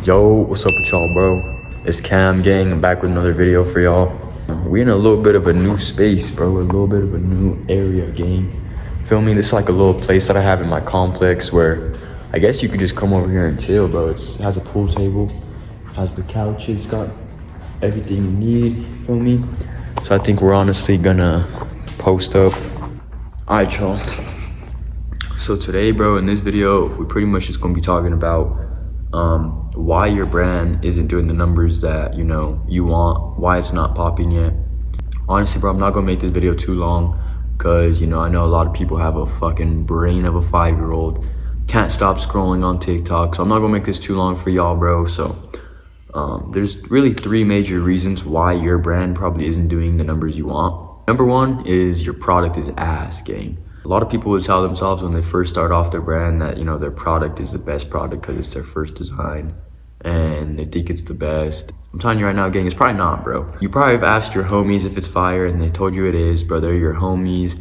Yo, what's up with y'all, bro? It's Cam Gang. I'm back with another video for y'all. We're in a little bit of a new space, bro. A little bit of a new area, gang. Feel me? This is like a little place that I have in my complex where I guess you could just come over here and chill, bro. It has a pool table, has the couches, got everything you need, feel me? So I think we're honestly gonna post up. Alright, y'all. So today, bro, in this video, we pretty much just gonna be talking about why your brand isn't doing the numbers that you want, why it's not popping yet. Honestly, bro, I'm not gonna make this video too long because I know a lot of people have a fucking brain of a 5-year-old, can't stop scrolling on TikTok, so I'm not gonna make this too long for y'all, bro. So there's really 3 major reasons why your brand probably isn't doing the numbers you want. Number 1 is your product is ass, gang. A lot of people would tell themselves when they first start off their brand that, their product is the best product because it's their first design and they think it's the best. I'm telling you right now, gang, it's probably not, bro. You probably have asked your homies if it's fire and they told you it is, bro. They're your homies.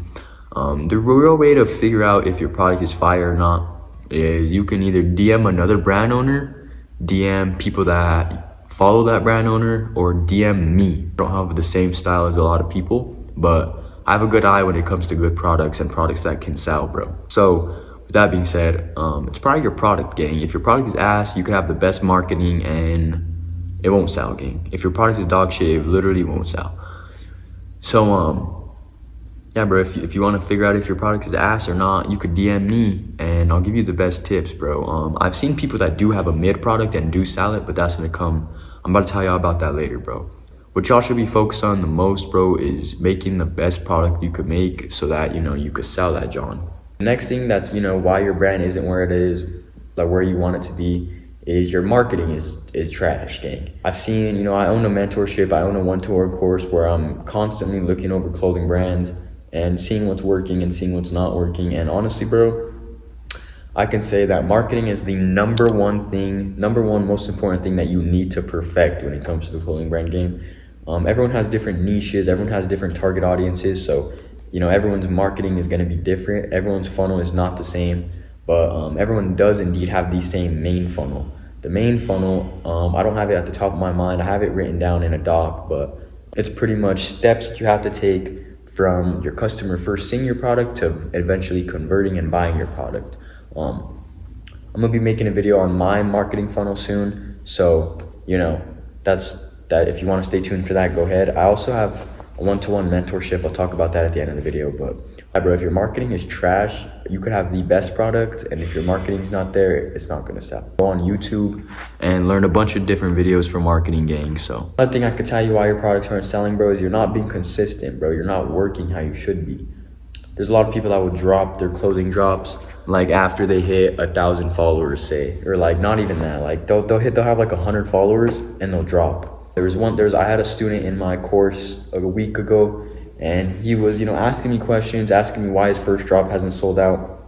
The real way to figure out if your product is fire or not is you can either DM another brand owner, DM people that follow that brand owner, or DM me. I don't have the same style as a lot of people, but I have a good eye when it comes to good products and products that can sell, bro. So with that being said, it's probably your product, gang. If your product is ass, you can have the best marketing and it won't sell, gang. If your product is dog shit, it literally won't sell. So yeah, bro, if you want to figure out if your product is ass or not, you could DM me and I'll give you the best tips, bro. I've seen people that do have a mid product and do sell it, but that's gonna come. I'm about to tell y'all about that later, bro. What y'all should be focused on the most, bro, is making the best product you could make so that, you could sell that, John. The next thing that's, why your brand isn't where it is, like where you want it to be, is your marketing is trash, gang. I've seen, I own a mentorship, I own a one-to-one course where I'm constantly looking over clothing brands and seeing what's working and seeing what's not working. And honestly, bro, I can say that marketing is the number one most important thing that you need to perfect when it comes to the clothing brand game. Everyone has different niches, everyone has different target audiences, so everyone's marketing is going to be different. Everyone's funnel is not the same, but everyone does indeed have the same main funnel. The main funnel, I don't have it at the top of my mind, I have it written down in a doc, but it's pretty much steps that you have to take from your customer first seeing your product to eventually converting and buying your product. I'm gonna be making a video on my marketing funnel soon, so that's that. If you want to stay tuned for that, go ahead. I also have a one-to-one mentorship. I'll talk about that at the end of the video. But bro, if your marketing is trash, you could have the best product, and if your marketing is not there, it's not gonna sell. Go on YouTube and learn a bunch of different videos for marketing, gang. So another thing I could tell you why your products aren't selling, bro, is you're not being consistent, bro. You're not working how you should be. There's a lot of people that would drop their clothing drops like after they hit 1,000 followers, say, or like not even that. Like they'll have like 100 followers and they'll drop. I had a student in my course a week ago, and he was asking me questions, asking me why his first drop hasn't sold out,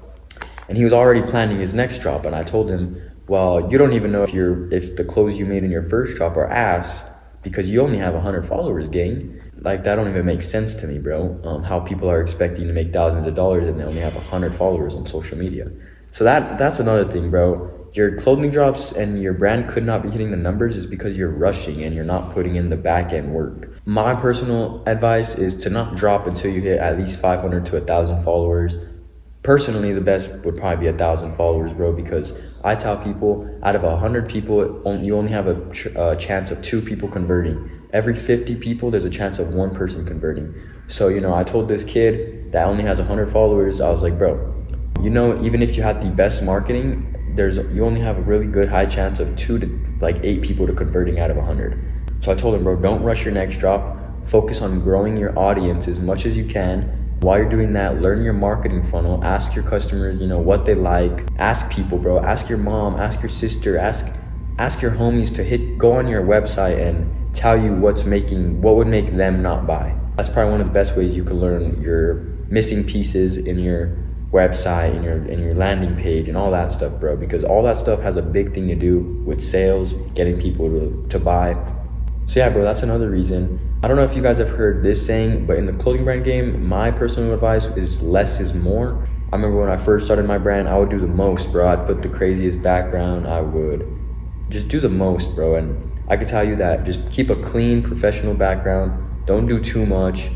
and he was already planning his next drop. And I told him, well, you don't even know if the clothes you made in your first drop are ass because you only have 100 followers, gang. Like, that don't even make sense to me, bro. How people are expecting to make thousands of dollars and they only have 100 followers on social media. So that's another thing, bro. Your clothing drops and your brand could not be hitting the numbers is because you're rushing and you're not putting in the back end work. My personal advice is to not drop until you hit at least 500 to 1,000 followers. Personally, the best would probably be 1,000 followers, bro, because I tell people out of 100 people, you only have a chance of 2 people converting. Every 50 people, there's a chance of 1 person converting. So, I told this kid that only has 100 followers, I was like, bro, even if you had the best marketing, you only have a really good high chance of 2 to 8 people to converting out of 100. So I told him, bro, don't rush your next drop. Focus on growing your audience as much as you can. While you're doing that, learn your marketing funnel. Ask your customers, what they like. Ask people, bro. Ask your mom, ask your sister, ask your homies to go on your website and tell you what would make them not buy. That's probably one of the best ways you can learn your missing pieces in your website, in your landing page and all that stuff, bro, because all that stuff has a big thing to do with sales, getting people to buy. So yeah, bro, that's another reason. I don't know if you guys have heard this saying, but in the clothing brand game, my personal advice is less is more. I remember when I first started my brand, I would do the most, bro. I'd put the craziest background. I would just do the most, bro. And I can tell you that just keep a clean, professional background. Don't do too much.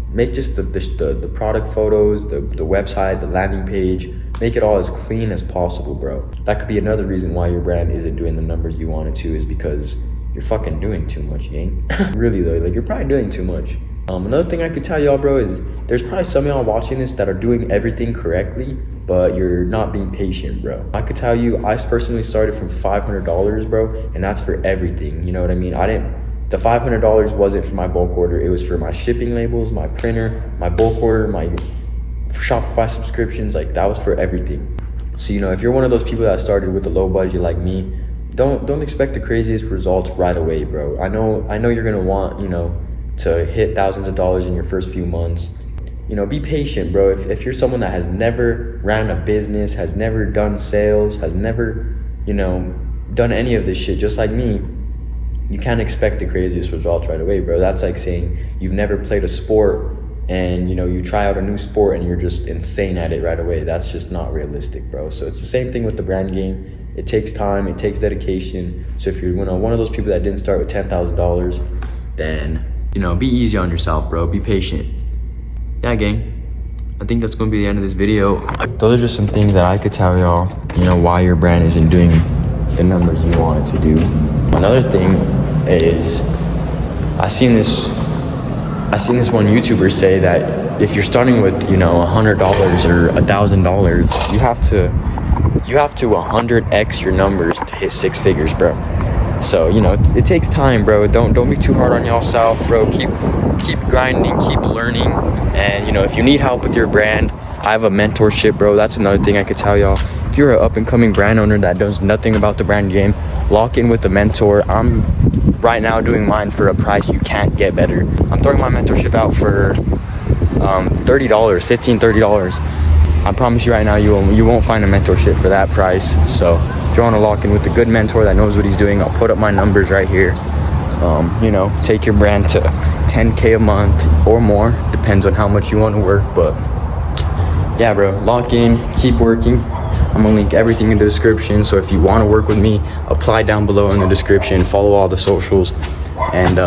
Make just the product photos, the website, the landing page. Make it all as clean as possible, bro. That could be another reason why your brand isn't doing the numbers you want it to, is because you're fucking doing too much, gang. Really though, like you're probably doing too much. Another thing I could tell y'all, bro, is there's probably some of y'all watching this that are doing everything correctly, but you're not being patient, bro. I could tell you, I personally started from $500, bro, and that's for everything. You know what I mean? The $500 wasn't for my bulk order. It was for my shipping labels, my printer, my bulk order, my Shopify subscriptions. Like that was for everything. So, you know, if you're one of those people that started with a low budget like me, don't expect the craziest results right away, bro. I know you're gonna want, you know, to hit thousands of dollars in your first few months. You know, be patient, bro. If you're someone that has never ran a business, has never done sales, has never, you know, done any of this shit, just like me, you can't expect the craziest results right away, bro. That's like saying you've never played a sport and, you know, you try out a new sport and you're just insane at it right away. That's just not realistic, bro. So it's the same thing with the brand game. It takes time, it takes dedication. So if you're, you know, one of those people that didn't start with $10,000, then, you know, be easy on yourself, bro. Be patient. Yeah, gang. I think that's gonna be the end of this video. Those are just some things that I could tell y'all, you know, why your brand isn't doing the numbers you want it to do. Another thing is, I seen this one YouTuber say that if you're starting with, you know, $100 or $1,000, you have to 100x your numbers to hit 6 figures, bro. So, you know, it takes time, bro. Don't be too hard on yourself, bro. Keep grinding, keep learning. And, you know, if you need help with your brand, I have a mentorship, bro. That's another thing I could tell y'all. If you're an up-and-coming brand owner that knows nothing about the brand game, lock in with a mentor. I'm right now doing mine for a price you can't get better. I'm throwing my mentorship out for $30. I promise you right now, you won't find a mentorship for that price. So if you want to lock in with a good mentor that knows what he's doing, I'll put up my numbers right here. You know, take your brand to 10K a month or more, depends on how much you want to work. But yeah, bro, lock in, keep working. I'm gonna link everything in the description. So if you want to work with me, apply down below in the description, follow all the socials. And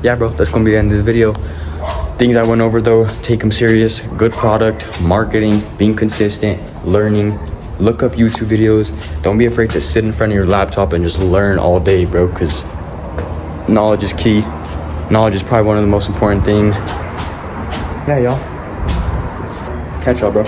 yeah, bro, that's gonna be the end of this video. Things I went over though, take them serious. Good product, marketing, being consistent, learning, look up YouTube videos. Don't be afraid to sit in front of your laptop and just learn all day, bro, because knowledge is key. Knowledge is probably one of the most important things. Yeah, y'all. Catch y'all, bro.